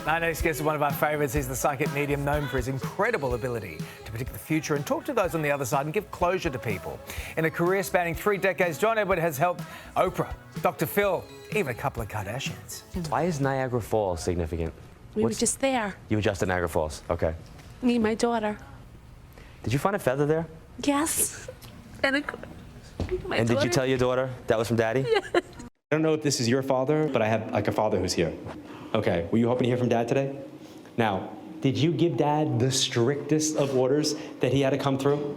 Our next guest is one of our favourites. He's the psychic medium known for his incredible ability to predict the future and talk to those on the other side and give closure to people. In a career spanning 3 decades, John Edward has helped Oprah, Dr. Phil, even a couple of Kardashians. Why is Niagara Falls significant? We were just there. You were just at Niagara Falls, okay. Me and my daughter. Did you find a feather there? Yes. And Did you tell your daughter that was from Daddy? Yes. I don't know if this is your father, but I have like a father who's here. Okay, were you hoping to hear from Dad today? Now, did you give Dad the strictest of orders that he had to come through?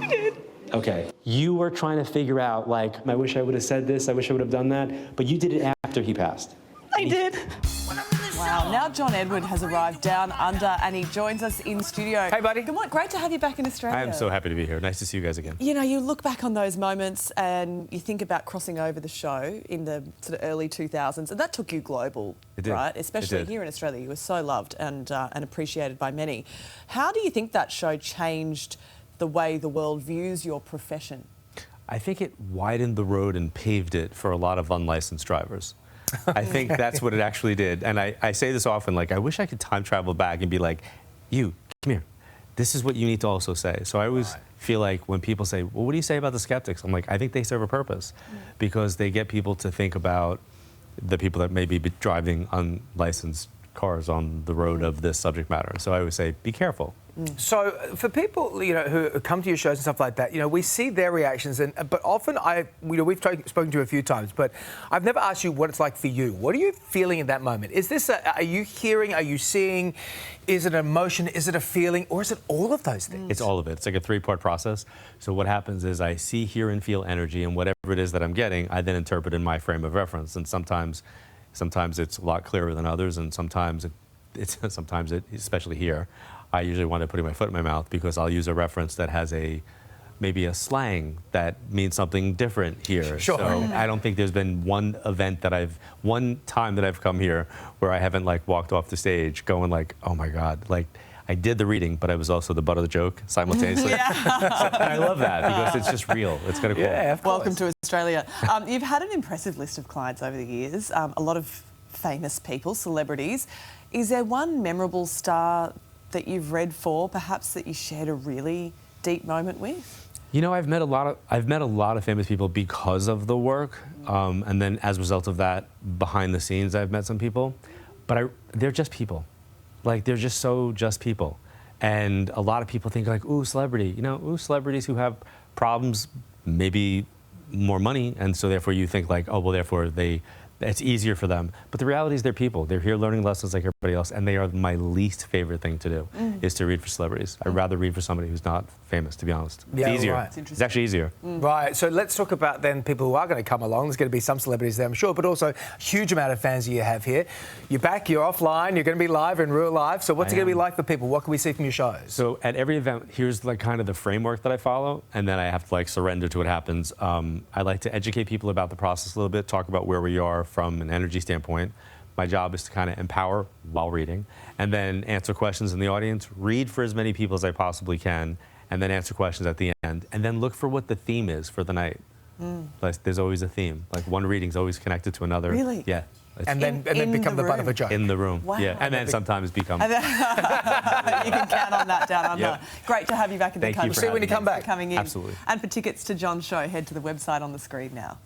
I did. Okay. You were trying to figure out, like, I wish I would have said this, I wish I would have done that, but you did it after he passed. I did. Wow, now John Edward has arrived down under and he joins us in studio. Hey, buddy. Good morning. Great to have you back in Australia. I am so happy to be here. Nice to see you guys again. You know, you look back on those moments and you think about crossing over the show in the sort of early 2000s, and that took you global, It did. right? Especially It did. here in Australia. You were so loved and appreciated by many. How do you think that show changed the way the world views your profession? I think it widened the road and paved it for a lot of unlicensed drivers. I think that's what it actually did. And I say this often, like, I wish I could time travel back and be like, you, come here. This is what you need to also say. So I always feel like when people say, well, what do you say about the skeptics? I'm like, I think they serve a purpose because they get people to think about the people that may be driving unlicensed cars on the road of this subject matter. So I always say, be careful. So for people, you know, who come to your shows and stuff like that, you know, we see their reactions, but often we've spoken to you a few times, but I've never asked you what it's like for you. What are you feeling in that moment? Is this are you hearing? Are you seeing? Is it an emotion? Is it a feeling? Or is it all of those things? It's all of it. It's like a 3-part process. So what happens is I see, hear, and feel energy, and whatever it is that I'm getting, I then interpret in my frame of reference. And sometimes it's a lot clearer than others, and sometimes especially here, I usually wind up putting my foot in my mouth because I'll use a reference that has maybe a slang that means something different here. Sure. So I don't think there's been one time that I've come here where I haven't like walked off the stage going like, oh my God, like I did the reading, but I was also the butt of the joke simultaneously. And I love that because it's just real. It's kind of cool. Yeah, of course. Welcome to Australia. You've had an impressive list of clients over the years, a lot of famous people, celebrities. Is there one memorable star that you've read for, perhaps that you shared a really deep moment with? You know, I've met a lot of famous people because of the work, and then as a result of that, behind the scenes, I've met some people, but they're just people. Like, they're just people. And a lot of people think like, ooh, celebrity, you know, ooh, celebrities who have problems, maybe more money, and so therefore you think like, oh, well, therefore it's easier for them. But the reality is they're people. They're here learning lessons like everybody else, and they are my least favorite thing to do, is to read for celebrities. I'd rather read for somebody who's not famous, to be honest. Yeah, it's easier. right. It's actually easier. Right, so let's talk about then people who are going to come along. There's going to be some celebrities there, I'm sure, but also a huge amount of fans that you have here. You're back, you're offline, you're going to be live in real life. So what's it going to be like for people? What can we see from your shows? So at every event, here's like kind of the framework that I follow, and then I have to like surrender to what happens. I like to educate people about the process a little bit, talk about where we are from an energy standpoint. My job is to kind of empower while reading, and then answer questions in the audience, read for as many people as I possibly can, and then answer questions at the end, and then look for what the theme is for the night. Like, there's always a theme. Like, one reading's always connected to another. Really? Yeah. And then become the butt of a joke. In the room. Wow. Yeah. And then sometimes become. You can count on that down under. Yeah. Great to have you back in the Thank you country. for having me. When you come back. Thanks for coming in. Absolutely. And for tickets to John's show, head to the website on the screen now.